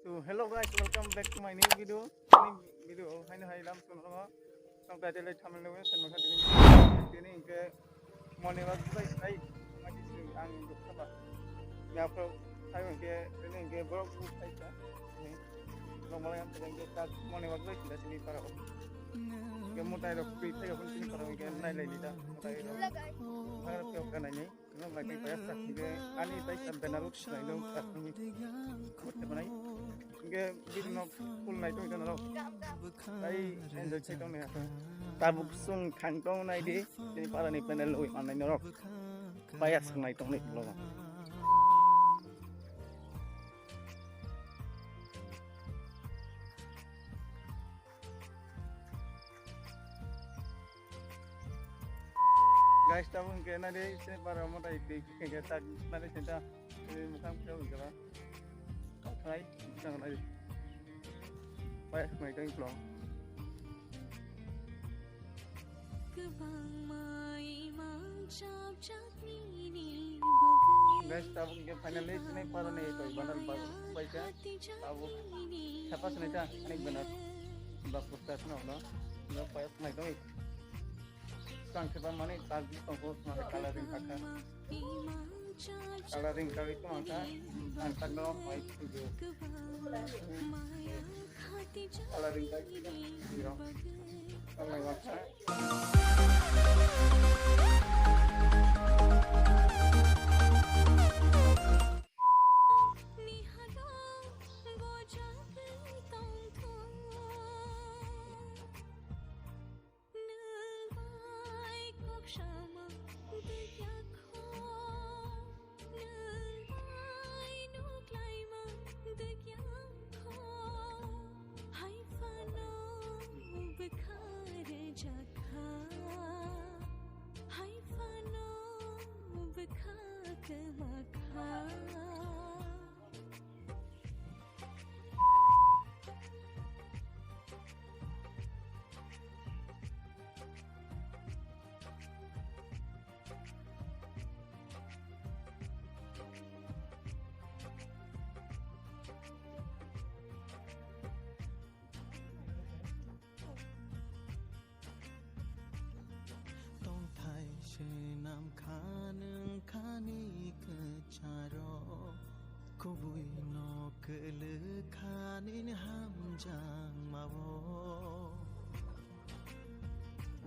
So hello guys, welcome back to my new video. Ini video hai Lamsogu tong title thumbnail lo sen makha ini ke morning walk ai mati ang khaba ya pro hai ke ini ke borok sai ta ini normalnya yang ke morning walk kita sini para ke Mwtai ro free thai pun sini para ke nai lai lida Mwtai ro har ke kan nai no lagi payah tak ke ani tai banner nai dong tak ni kote banai ke video full nai tu kan ro ai enjoy chai dong ne tabuk sung khang tong nai di sini para ni panel oi man nai ro payah sang nai tong ni lo guys tabung ke nade se para Mwtai di ke tak nade senta mwkhang pheu gala thai sang nai pai mai kai plong guys tabung ke finally sini para ne to banal pai ka tabu siapa sini ta ani benar bak pusat no pai mai to sang sebab mana tadi tongkos mana coloring kali itu maka antar dong baik itu coloring kali itu kalau wasa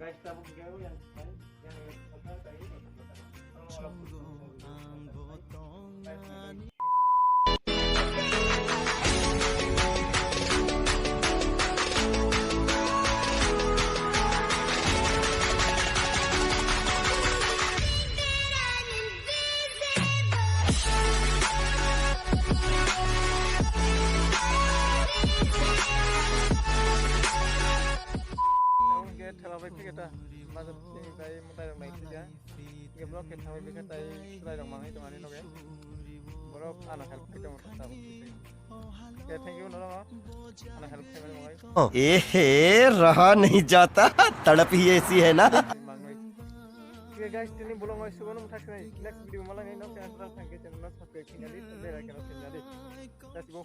guys tabung jauh yang kita masuk sini kai Mwtai dong naik saja. Ke blok ke sampai bisa tai selai dong mangai dong ani no ke. Borok anak help kita mau tahu. Ya thank you nolong anak help saya mangai. रहा नहीं जाता तड़प ही ऐसी है ना Oke guys, ini belum mau suka nung next video malah ini no ke antara tangke channel subscribe kali, dan like channel jadi. Let's go.